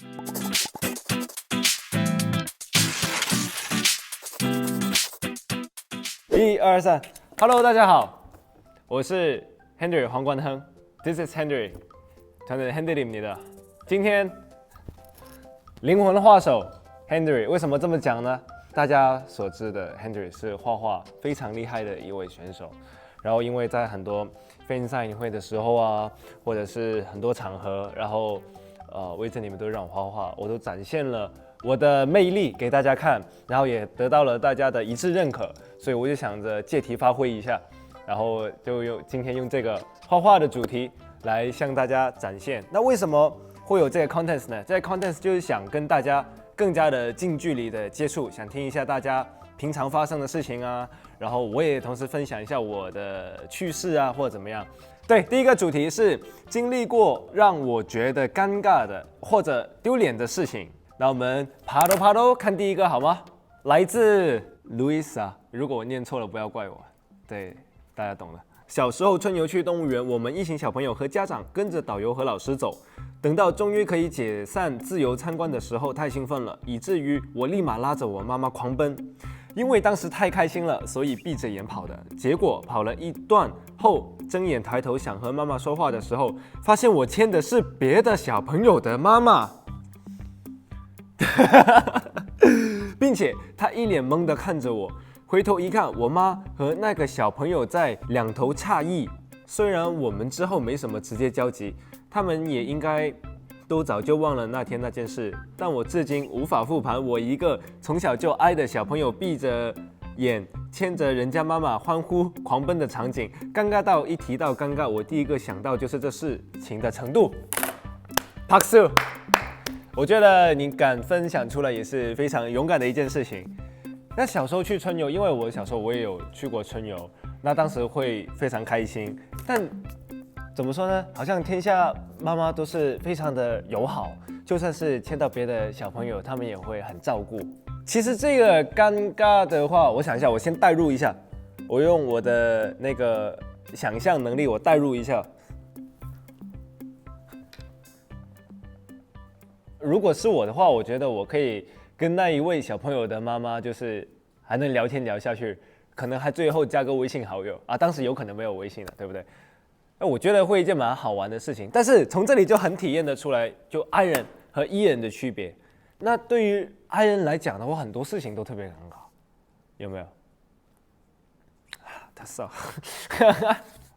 1、2、3 ，Hello， 大家好，我是 Henry 黄冠亨 ，This is Henry， 团队 Henry 입니다。今天灵魂画手 Henry 为什么这么讲呢？大家所知的 Henry 是画画非常厉害的一位选手，然后因为在很多飞行赛会的时候啊，或者是很多场合，然后威震你们都让我画画，我都展现了我的魅力给大家看，然后也得到了大家的一致认可，所以我就想着借题发挥一下，然后就今天用这个画画的主题来向大家展现。那为什么会有这个 contest 呢？这个 contest 就是想跟大家更加的近距离的接触，想听一下大家平常发生的事情啊，然后我也同时分享一下我的趣事啊，或者怎么样。对，第一个主题是经历过让我觉得尴尬的或者丢脸的事情。那我们爬都看第一个好吗？来自 Luisa， 如果我念错了不要怪我。对，大家懂了。小时候春游去动物园，我们一行小朋友和家长跟着导游和老师走，等到终于可以解散自由参观的时候，太兴奋了，以至于我立马拉着我妈妈狂奔。因为当时太开心了，所以闭着眼跑的。结果跑了一段后，睁眼抬头想和妈妈说话的时候，发现我牵的是别的小朋友的妈妈，并且她一脸懵地看着我。回头一看，我妈和那个小朋友在两头诧异。虽然我们之后没什么直接交集，他们也应该都早就忘了那天那件事，但我至今无法复盘我一个从小就哀的小朋友闭着眼牵着人家妈妈欢呼狂奔的场景，尴尬到一提到尴尬，我第一个想到就是这事情的程度。拍手！我觉得你敢分享出来也是非常勇敢的一件事情。那小时候去春游，因为我小时候我也有去过春游，那当时会非常开心，但怎么说呢？好像天下妈妈都是非常的友好，就算是牵到别的小朋友，他们也会很照顾。其实这个尴尬的话，我想一下，我先代入一下，我用我的那个想象能力，我代入一下。如果是我的话，我觉得我可以跟那一位小朋友的妈妈，就是还能聊天聊下去，可能还最后加个微信好友啊。当时有可能没有微信了，对不对？我觉得会一件蛮好玩的事情，但是从这里就很体验得出来，就 I 人和 E 人的区别。那对于 I 人来讲的话，很多事情都特别尴尬，有没有？他少。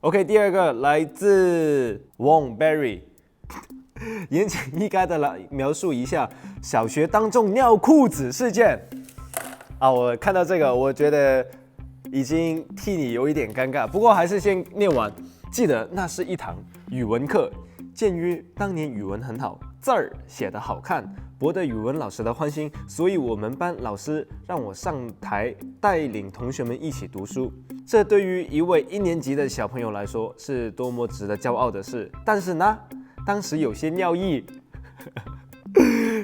OK， 第二个来自 Wong Berry， 言简意赅的来描述一下小学当众尿裤子事件。啊，我看到这个，我觉得已经替你有一点尴尬，不过还是先念完。记得那是一堂语文课，鉴于当年语文很好，字儿写得好看，博得语文老师的欢心，所以我们班老师让我上台带领同学们一起读书。这对于一位1年级的小朋友来说是多么值得骄傲的事。但是呢，当时有些尿意，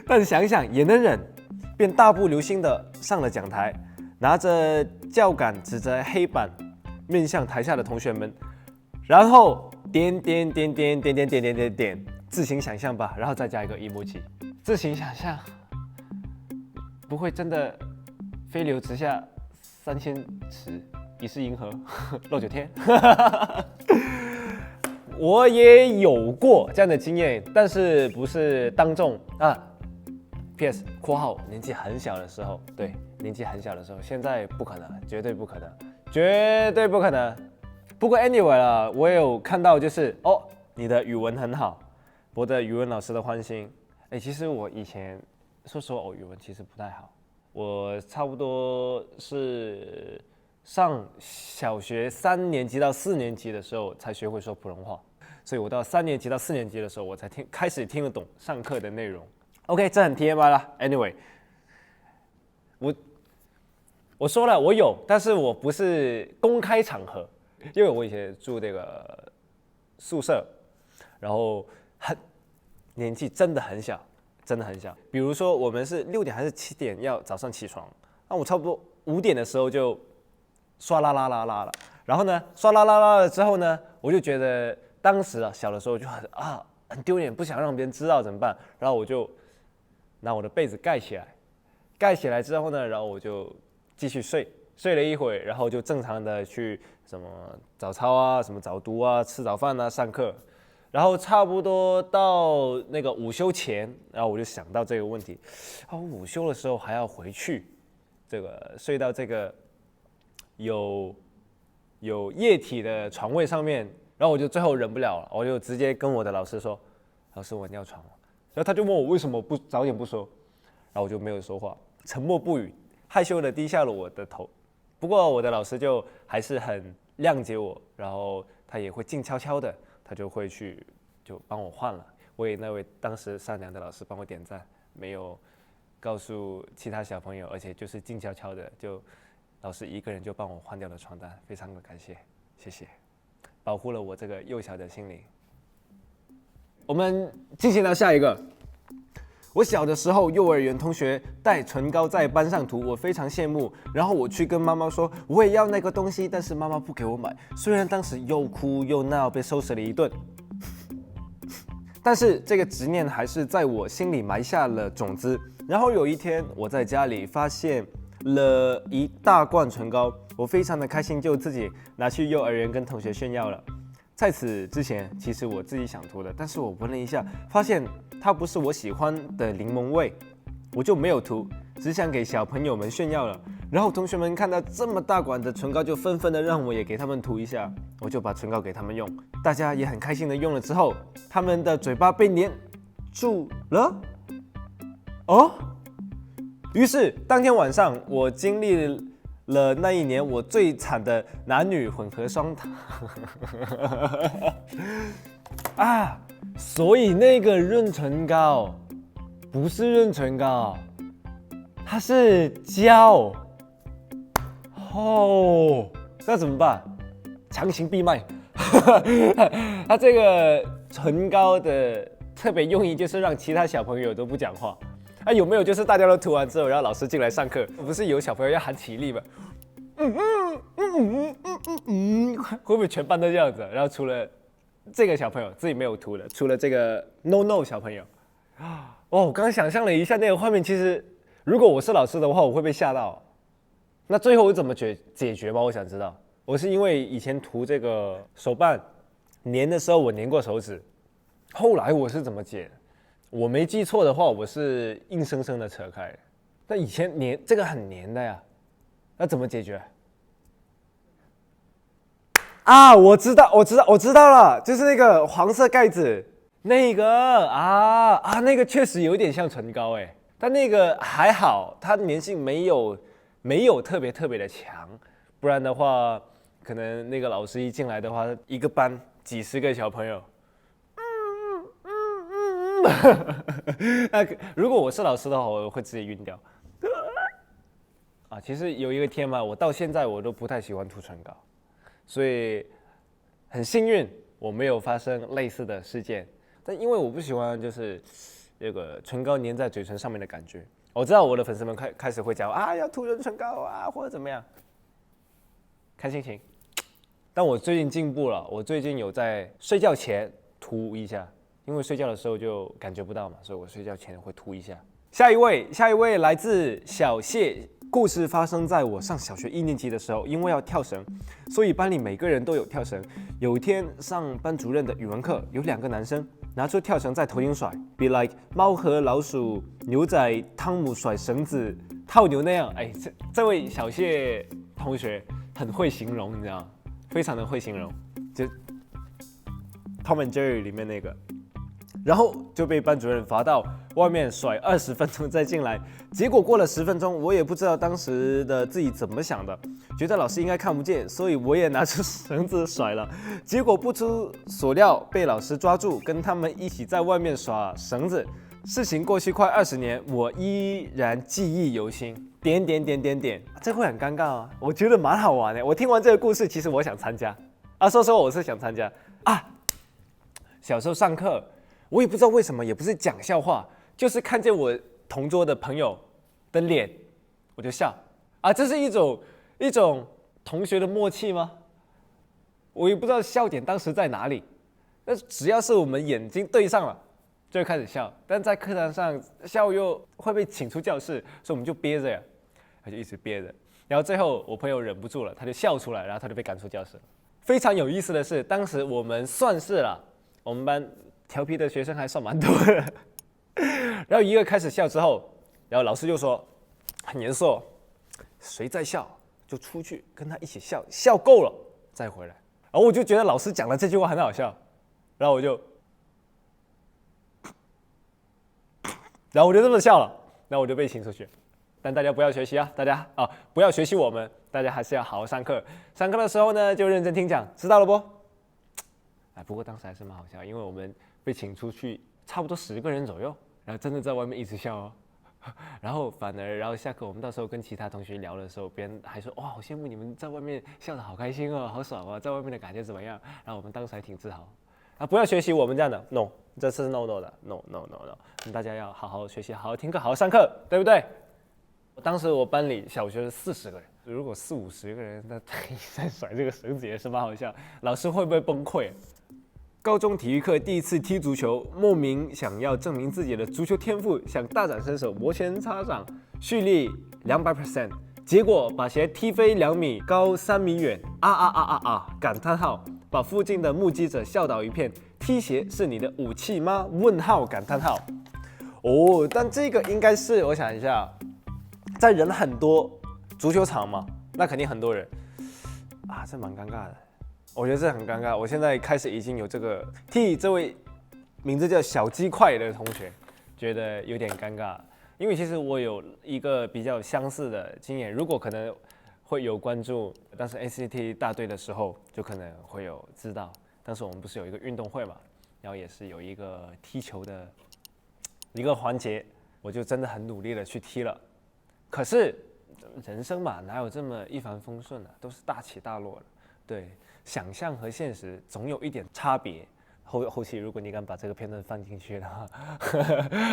但想想也能忍，便大步流星地上了讲台，拿着教杆指着黑板，面向台下的同学们。然后点，自行想象吧，然后再加一个 emoji， 自行想象，不会真的飞流直下3000尺，疑是银河，落9天。我也有过这样的经验，但是不是当众啊。PS 括号年纪很小的时候，对，年纪很小的时候，现在不可能，绝对不可能，绝对不可能。不过 anyway 啦，我有看到就是你的语文很好，博得语文老师的欢心。其实我以前说实话，我语文其实不太好，我差不多是上小学3年级到4年级的时候才学会说普通话，所以我到3年级到4年级的时候，我才开始听得懂上课的内容。OK， 这很 TMI 啦。Anyway， 我说了我有，但是我不是公开场合。因为我以前住那个宿舍，然后年纪真的很小，真的很小。比如说我们是6点还是7点要早上起床，那我差不多5点的时候就刷啦啦啦啦了。然后呢，刷啦啦啦了之后呢，我就觉得当时小的时候就很丢脸，不想让别人知道怎么办？然后我就拿我的被子盖起来，盖起来之后呢，然后我就继续睡，睡了一会，然后就正常的去什么早操啊，什么早读啊，吃早饭啊，上课，然后差不多到那个午休前，然后我就想到这个问题，我午休的时候还要回去，这个睡到这个有液体的床位上面，然后我就最后忍不了了，我就直接跟我的老师说，老师我尿床了，然后他就问我为什么不早点不说，然后我就没有说话，沉默不语，害羞的低下了我的头。不过我的老师就还是很谅解我，然后他也会静悄悄的，他就会去就帮我换了，为那位当时善良的老师帮我点赞，没有告诉其他小朋友，而且就是静悄悄的，就老师一个人就帮我换掉了床单，非常的感谢，谢谢，保护了我这个幼小的心灵。我们进行到下一个。我小的时候，幼儿园同学带唇膏在班上涂，我非常羡慕。然后我去跟妈妈说，我也要那个东西，但是妈妈不给我买。虽然当时又哭又闹，被收拾了一顿，但是这个执念还是在我心里埋下了种子。然后有一天，我在家里发现了一大罐唇膏，我非常的开心，就自己拿去幼儿园跟同学炫耀了。在此之前，其实我自己想涂的，但是我闻了一下，发现它不是我喜欢的柠檬味，我就没有涂，只想给小朋友们炫耀了。然后同学们看到这么大管的唇膏，就纷纷的让我也给他们涂一下，我就把唇膏给他们用，大家也很开心的用了之后，他们的嘴巴被粘住了，于是当天晚上我经历了那一年我最惨的男女混合双塔所以那个润唇膏不是润唇膏，它是胶那怎么办？强行闭麦它这个唇膏的特别用意就是让其他小朋友都不讲话。有没有就是大家都涂完之后，然后老师进来上课，不是有小朋友要喊起立吗？会不会全班都这样子？然后除了这个小朋友自己没有涂的，除了这个 no 小朋友，我刚刚想象了一下那个画面，其实如果我是老师的话，我会被吓到。那最后我怎么解决吗？我想知道。我是因为以前涂这个手办粘的时候，我粘过手指，后来我是怎么解的？我没记错的话，我是硬生生的扯开。但以前粘这个很粘的呀，那怎么解决？我知道了，就是那个黄色盖子，那个那个确实有点像唇膏哎，但那个还好，它粘性没有特别的强，不然的话，可能那个老师一进来的话，一个班几十个小朋友。如果我是老师的话，我会直接晕掉。其实有一个天嘛，我到现在我都不太喜欢涂唇膏，所以很幸运我没有发生类似的事件。但因为我不喜欢就是这个唇膏粘在嘴唇上面的感觉，我知道我的粉丝们开始会讲要涂润唇膏或者怎么样，看心情。但我最近进步了，我最近有在睡觉前涂一下。因为睡觉的时候就感觉不到嘛，所以我睡觉前会涂一下。下一位来自小谢，故事发生在我上小学1年级的时候，因为要跳绳，所以班里每个人都有跳绳。有一天上班主任的语文课，有2个男生拿出跳绳在头顶甩 ，be like 猫和老鼠、牛仔汤姆甩绳子套牛那样。这位小谢同学很会形容，你知道吗？非常的会形容，就 Tom and Jerry 里面那个。然后就被班主任罚到外面甩20分钟再进来，结果过了10分钟，我也不知道当时的自己怎么想的，觉得老师应该看不见，所以我也拿出绳子甩了，结果不出所料被老师抓住，跟他们一起在外面耍绳子。事情过去快20年，我依然记忆犹新。这会很尴尬啊，我觉得蛮好玩的。我听完这个故事，其实我想参加说我是想参加小时候上课。我也不知道为什么，也不是讲笑话，就是看见我同桌的朋友的脸，我就笑这是一种同学的默契吗？我也不知道笑点当时在哪里，但只要是我们眼睛对上了，就会开始笑，但在课堂上笑又会被请出教室，所以我们就憋着呀，他就一直憋着。然后最后我朋友忍不住了，他就笑出来，然后他就被赶出教室了。非常有意思的是，当时我们算是啦，我们班调皮的学生还算蛮多的。然后一个开始笑之后，然后老师就说很严肃，谁在笑就出去跟他一起笑，笑够了再回来。然后我就觉得老师讲的这句话很好笑，然后我就这么笑了，然后我就被请出去。但大家不要学习啊，大家啊不要学习我们，大家还是要好好上课。上课的时候呢，就认真听讲，知道了不？不过当时还是蛮好笑，因为我们被请出去差不多10个人左右，然后真的在外面一直笑哦。然后下课我们到时候跟其他同学聊的时候，别人还说哇，好羡慕你们在外面笑得好开心哦，好爽哦，在外面的感觉怎么样？然后我们当时还挺自豪。不要学习我们这样的 ，no， 这是 no 的 ，no。大家要好好学习，好好听课，好好上课，对不对？当时我班里小学是40个人，如果40-50个人，那在甩这个绳子也是蛮好笑。老师会不会崩溃？高中体育课第一次踢足球，莫名想要证明自己的足球天赋，想大展身手，摩拳擦掌，蓄力200%，结果把鞋踢飞2米高3米远，感叹号！把附近的目击者笑倒一片。踢鞋是你的武器吗？问号感叹号。哦，但这个应该是我想一下，在人很多足球场嘛，那肯定很多人啊，这蛮尴尬的。我觉得这很尴尬。我现在开始已经有这个替这位名字叫小鸡块的同学觉得有点尴尬，因为其实我有一个比较相似的经验，如果可能会有关注当时 NCT 大队的时候，就可能会有知道，当时我们不是有一个运动会嘛，然后也是有一个踢球的一个环节，我就真的很努力的去踢了。可是人生嘛，哪有这么一帆风顺啊，都是大起大落的。对，想象和现实总有一点差别。后期如果你敢把这个片段放进去的话，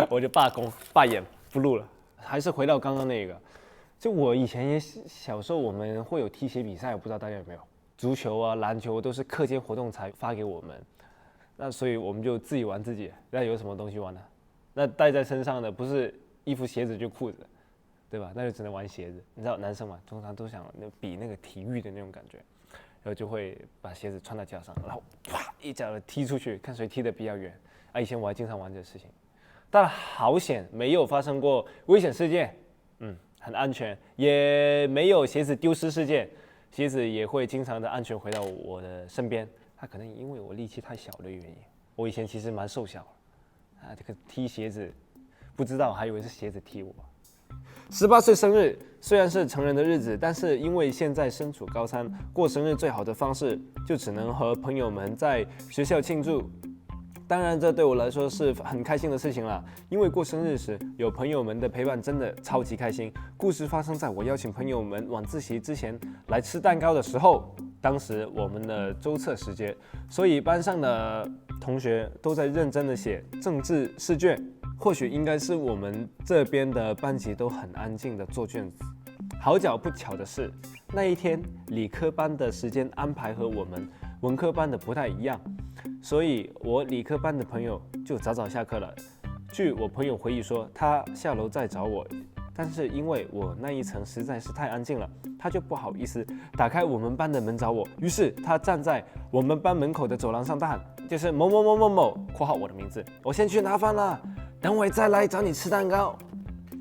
我就罢工罢演不录了。还是回到刚刚那个，就我以前也小时候我们会有踢鞋比赛，我不知道大家有没有？足球啊、篮球都是课间活动才发给我们，那所以我们就自己玩自己。那有什么东西玩呢？那带在身上的不是衣服、鞋子就裤子，对吧？那就只能玩鞋子。你知道男生嘛，通常都想比那个体育的那种感觉，然后就会把鞋子穿在脚上，然后啪一脚的踢出去，看谁踢得比较远。以前我还经常玩这个事情，但好险没有发生过危险事件，很安全，也没有鞋子丢失事件，鞋子也会经常的安全回到我的身边。它可能因为我力气太小的原因，我以前其实蛮瘦小的，这个踢鞋子不知道还以为是鞋子踢我。18岁生日虽然是成人的日子，但是因为现在身处高三，过生日最好的方式就只能和朋友们在学校庆祝。当然，这对我来说是很开心的事情啦，因为过生日时有朋友们的陪伴，真的超级开心。故事发生在我邀请朋友们晚自习之前来吃蛋糕的时候，当时我们的周测时间，所以班上的同学都在认真的写政治试卷。或许应该是我们这边的班级都很安静的做卷子。好巧不巧的是，那一天理科班的时间安排和我们文科班的不太一样，所以我理科班的朋友就早早下课了。据我朋友回忆说，他下楼再找我，但是因为我那一层实在是太安静了，他就不好意思打开我们班的门找我。于是他站在我们班门口的走廊上大喊，就是某某某某某（括号我的名字），我先去拿饭了，等会再来找你吃蛋糕。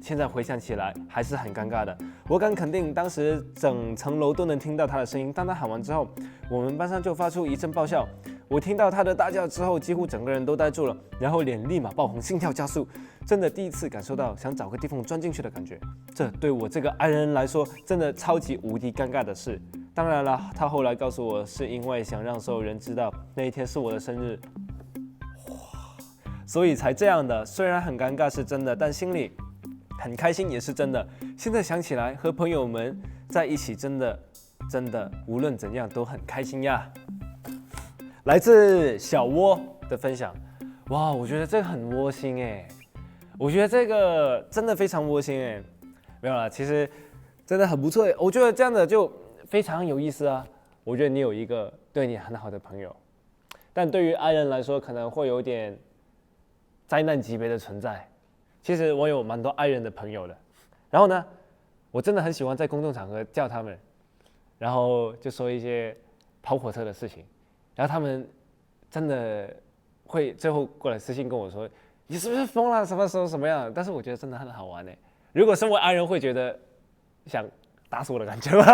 现在回想起来还是很尴尬的，我敢肯定当时整层楼都能听到他的声音。当他喊完之后，我们班上就发出一阵爆笑。我听到他的大叫之后，几乎整个人都呆住了，然后脸立马爆红，心跳加速，真的第一次感受到想找个地缝钻进去的感觉。这对我这个爱人来说，真的超级无敌尴尬的事。当然了，他后来告诉我，是因为想让所有人知道那一天是我的生日，所以才这样的。虽然很尴尬是真的，但心里很开心也是真的。现在想起来，和朋友们在一起真的无论怎样都很开心呀。来自小窝的分享，哇，我觉得这个很窝心哎，我觉得这个真的非常窝心哎，没有啦，其实真的很不错哎，我觉得这样的就非常有意思啊。我觉得你有一个对你很好的朋友，但对于爱人来说可能会有点灾难级别的存在。其实我有蛮多爱人的朋友的，然后呢，我真的很喜欢在公众场合叫他们，然后就说一些跑火车的事情，然后他们真的会最后过来私信跟我说，你是不是疯了？什么时候什么样？但是我觉得真的很好玩呢。如果身为爱人会觉得想打死我的感觉吗？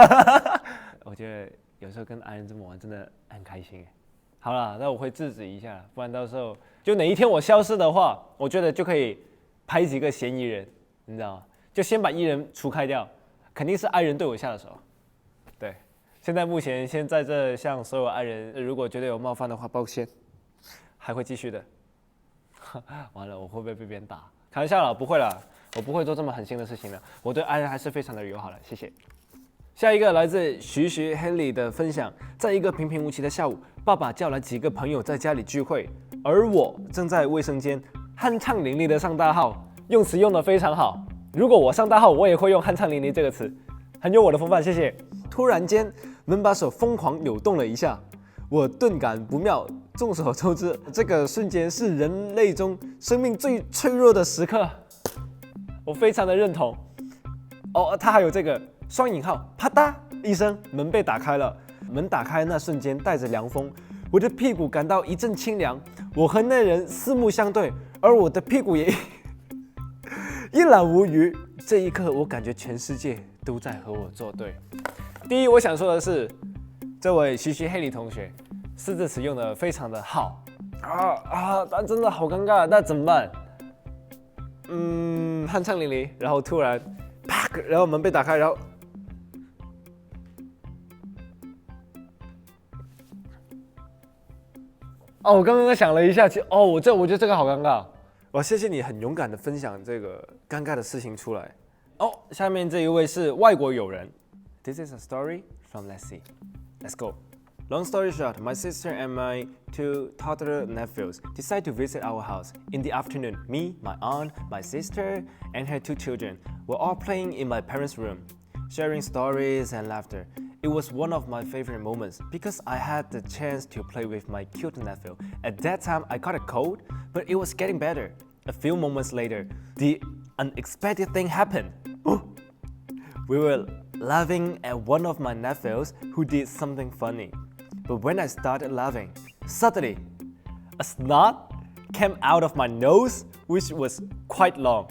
我觉得有时候跟爱人这么玩真的很开心。好了，那我会制止一下，不然到时候就哪一天我消失的话，我觉得就可以拍几个嫌疑人，你知道吗？就先把艺人除开掉，肯定是爱人对我下的手。对，现在目前先在这向所有爱人，如果觉得有冒犯的话，抱歉，还会继续的。完了，我会不会被别人打？开玩笑了，不会了，我不会做这么狠心的事情的。我对爱人还是非常的友好的，谢谢。下一个来自徐徐 Haley 的分享，在一个平平无奇的下午，爸爸叫来几个朋友在家里聚会，而我正在卫生间酣畅淋漓的上大号，用词用得非常好。如果我上大号，我也会用酣畅淋漓这个词，很有我的风范，谢谢。突然间，门把手疯狂扭动了一下，我顿感不妙。众所周知，这个瞬间是人类中生命最脆弱的时刻，我非常的认同。哦，他还有这个双引号，啪嗒一声，门被打开了。门打开那瞬间带着凉风，我的屁股感到一阵清凉。我和那人四目相对，而我的屁股也一览无余。这一刻，我感觉全世界都在和我作对。第一，我想说的是，这位徐徐黑里同学，四字词用的非常的好但真的好尴尬，那怎么办？酣畅淋漓，然后突然啪，然后门被打开，然后我刚刚想了一下，我觉得这个好尴尬。谢谢你很勇敢的分享这个尴尬的事情出来。下面这一位是外国友人。This is a story from Let's see. Let's go. Long story short, my sister and my two toddler nephews decide to visit our house. In the afternoon, me, my aunt, my sister, and her two children were all playing in my parents' room, sharing stories and laughter. It was one of my favorite moments because I had the chance to play with my cute nephew. At that time, I caught a cold, but it was getting better. A few moments later, the unexpected thing happened. We were laughing at one of my nephews who did something funny. But when I started laughing, suddenly, a snot came out of my nose, which was quite long,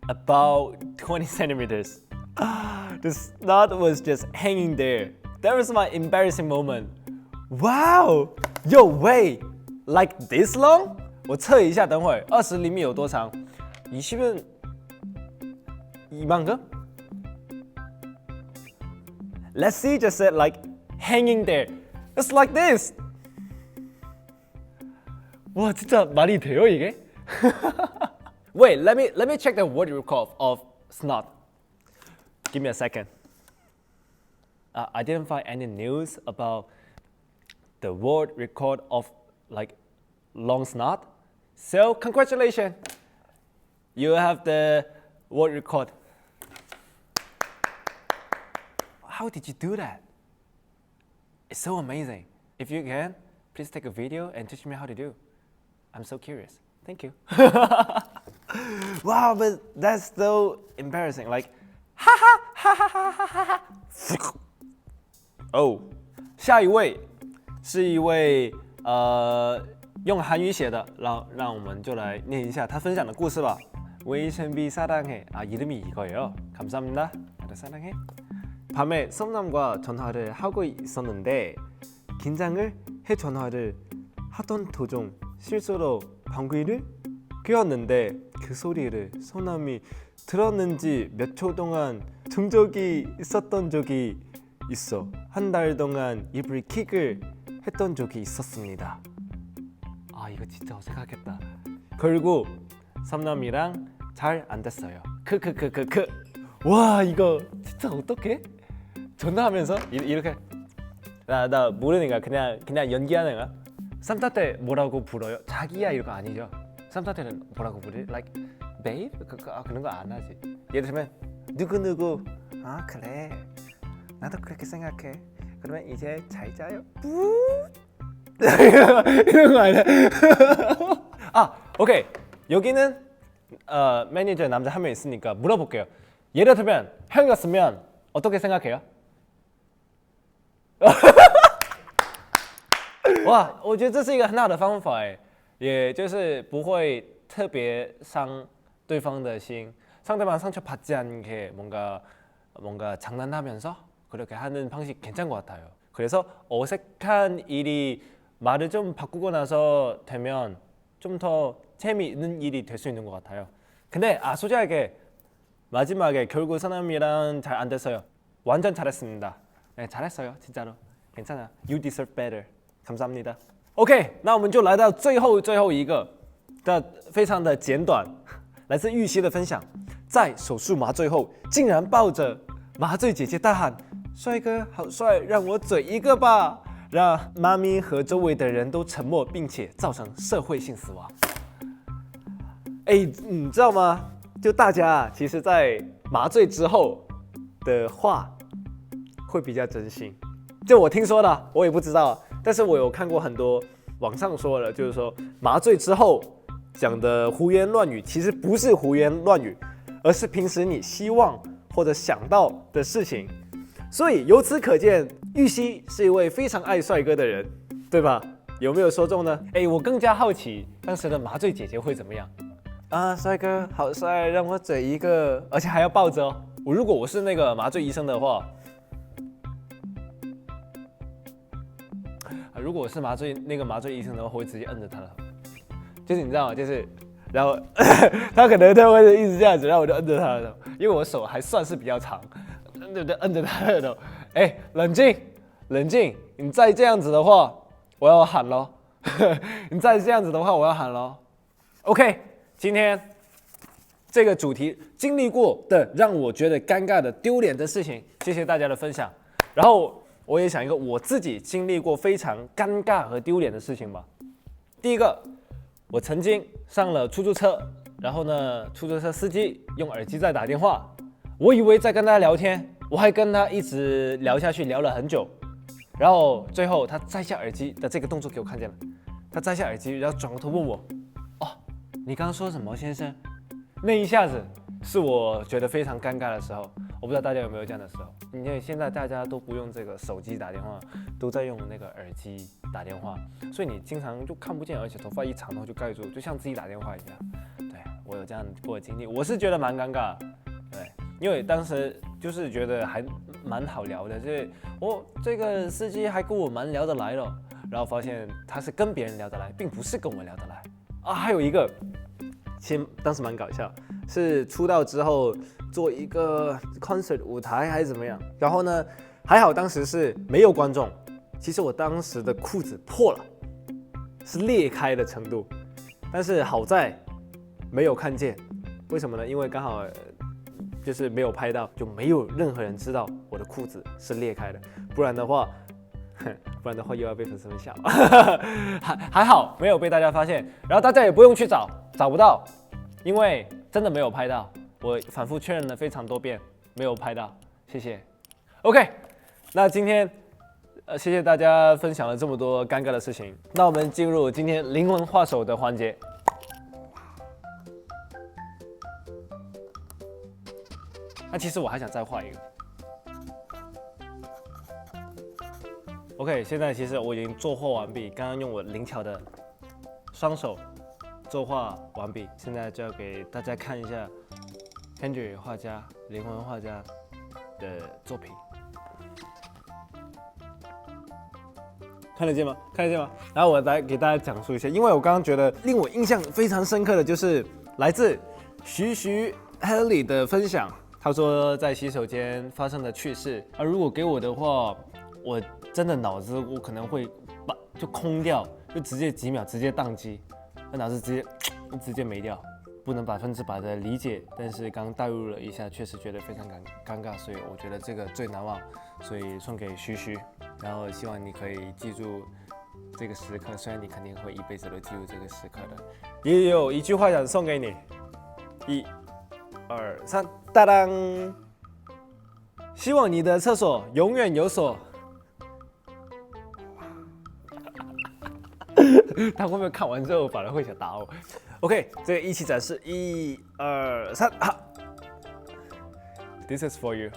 about 20 centimeters. The snot was just hanging there. That was my embarrassing moment. Wow! Yo, wait! Like this long? 我测一下，等会20厘米有多长？20면 이만큼? Let's see just said like hanging there. It's like this. 와, 진짜 말이 돼요, 이게? Wait, let me check the word record of snot. Give me a second. I didn't find any news about the word record of like long snot. So congratulations, you have the word record. How did you do that? It's so amazing. If you can, please take a video and teach me how to do. I'm so curious. Thank you. Wow, but that's so embarrassing. Like, ha ha ha ha ha ha ha. Oh, 下一位是一位用韩语写的，让我们就来念一下他分享的故事吧。웨이션비 사랑해. 이름이 이거예요. 감사합니다. 나를 사랑해. 밤에 썸남과 전화를 하고 있었는데 긴장을 해 전화를 하던 도중 실수로 방귀를 뀌었는데 그 소리를 썸남이 들었는지 몇 초 동안 중적이 있었던 적이 있어. 한 달 동안 입을 킥을 했던 적이 있었습니다. 이거 진짜 어색하겠다. 결국 썸남이랑 잘 안 됐어요. 크크크크크. 와, 이거 진짜 어떡해? 전화하면서 이렇게 나 모르니까 그냥 연기하는 거야. 쌈타테 뭐라고 불러요? 자기야 이거 아니죠? 쌈타테는 뭐라고 부르지? Like babe? 그런 거 안 하지. 예를 들면 누구누구. 그래. 나도 그렇게 생각해. 그러면 이제 잘 자요. 이런 거 아니야? 오케이. 여기는 매니저 남자 한 명 있으니까 물어볼게요. 예를 들면 형이었으면 어떻게 생각해요? 哇，我觉得这是一个很好的方法哎，也就是不会特别伤对方的心， 상대방 상처받지 않게 뭔가 장난하면서 그렇게 하는 방식 괜찮은 것 같아요. 그래서 어색한 일이 말을 좀 바꾸고 나서 되면 좀 더 재미있는 일이 될 수 있는 것 같아요. 근데 솔직하게 마지막에 결국 사람이랑 잘 안 됐어요. 완전 잘했습니다. 네, 잘했어요. 진짜로. 괜찮아. You deserve better. 감사합니다. OK， 那我们就来到最后一个的非常的简短，来自玉溪的分享。在手术麻醉后，竟然抱着麻醉姐姐大喊：“帅哥好帅，让我嘴一个吧！”让妈咪和周围的人都沉默，并且造成社会性死亡。你知道吗？就大家其实，在麻醉之后的话，会比较真心。就我听说的，我也不知道，但是我有看过很多网上说的，就是说麻醉之后讲的胡言乱语，其实不是胡言乱语，而是平时你希望或者想到的事情。所以由此可见，玉溪是一位非常爱帅哥的人，对吧？有没有说中呢？我更加好奇当时的麻醉姐姐会怎么样啊！帅哥好帅，让我嘴一个，而且还要抱着哦。如果我是那个麻醉医生的话，如果我是麻醉医生的话，我会直接摁着他的头，就是你知道吗？就是，然后他可能会一直这样子，然后我就摁着他的头，因为我手还算是比较长，摁着他的头。冷静，冷静！你再这样子的话，我要喊咯。你再这样子的话，我要喊咯。OK， 今天这个主题经历过的让我觉得尴尬的、丢脸的事情，谢谢大家的分享。然后我也想一个我自己经历过非常尴尬和丢脸的事情吧。第一个，我曾经上了出租车，然后呢，出租车司机用耳机在打电话，我以为在跟他聊天，我还跟他一直聊下去，聊了很久。然后最后他摘下耳机的这个动作给我看见了，他摘下耳机，然后转过头问我：“哦，你刚刚说什么，先生？”那一下子是我觉得非常尴尬的时候。我不知道大家有没有这样的时候？因为现在大家都不用这个手机打电话，都在用那个耳机打电话，所以你经常就看不见，而且头发一长，然后就盖住，就像自己打电话一样。对，我有这样过的经历，我是觉得蛮尴尬。对，因为当时就是觉得还蛮好聊的，就是这个司机还跟我蛮聊得来了，然后发现他是跟别人聊得来，并不是跟我聊得来啊。还有一个，其实当时蛮搞笑，是出道之后做一个 concert 舞台还是怎么样，然后呢，还好当时是没有观众，其实我当时的裤子破了，是裂开的程度，但是好在没有看见，为什么呢？因为刚好就是没有拍到，就没有任何人知道我的裤子是裂开的，不然的话又要被粉丝们笑。还好没有被大家发现，然后大家也不用去找不到，因为真的没有拍到，我反复确认了非常多遍，没有拍到，谢谢。OK， 那今天谢谢大家分享了这么多尴尬的事情，那我们进入今天灵魂画手的环节。那其实我还想再画一个。OK， 现在其实我已经作画完毕，刚刚用我灵巧的双手作画完毕，现在就要给大家看一下 Henry 画家、灵魂画家的作品。看得见吗？看得见吗？然后我来给大家讲述一下，因为我刚刚觉得令我印象非常深刻的就是来自徐 Haley 的分享。他说在洗手间发生的趣事，如果给我的话，我真的脑子我可能会就空掉，就直接几秒直接宕机，脑子直接没掉，不能100%的理解，但是刚带入了一下，确实觉得非常尴尬，所以我觉得这个最难忘，所以送给徐，然后希望你可以记住这个时刻，虽然你肯定会一辈子都记住这个时刻的。也有一句话想送给你，1、2、3，当当！希望你的厕所永远有锁。他会不会看完之后反而会想打我？ OK， 这个一起展示，1、2、3，好。This is for you.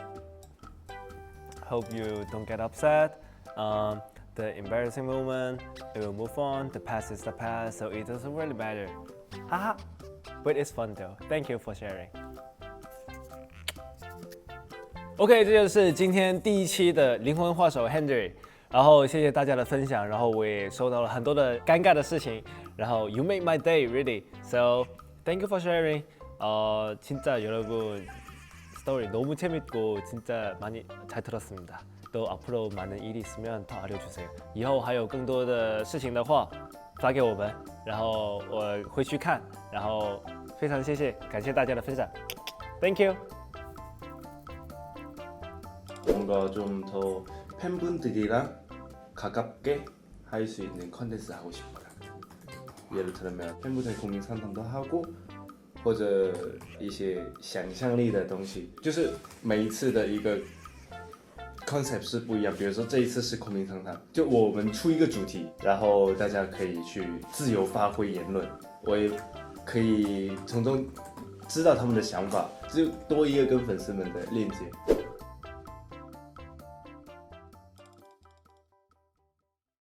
Hope you don't get upset. The embarrassing moment, it will move on. The past is the past, so it doesn't really matter. Haha. But it's fun though. Thank you for sharing. OK， 这就是今天第1期的灵魂画手 Henry。然后谢谢大家的分享，然后我也收到了很多的尴尬的事情，然後 You made my day really, so thank you for sharing. 진짜 여러분 스토리 너무 재밌고 진짜 많이 잘 들었습니다. 또 앞으로 많은 일이 있으면 더 알려주세요. 以后还有更多的事情的话发给我们，然后我会去看，然后非常谢谢，感谢大家的分享 ，Thank you. 뭔가 좀 더 팬분들이랑 가깝게 할 수 있는 컨텐츠 하고 싶다. 예를 들면 팬분들 고민 상담도 하고, 或者一些想象力的东西，就是每一次的一个 concept 是不一样。比如说这一次是空明상담，就我们出一个主题，然后大家可以去自由发挥言论，我也可以从中知道他们的想法，就多一个跟粉丝们的链接。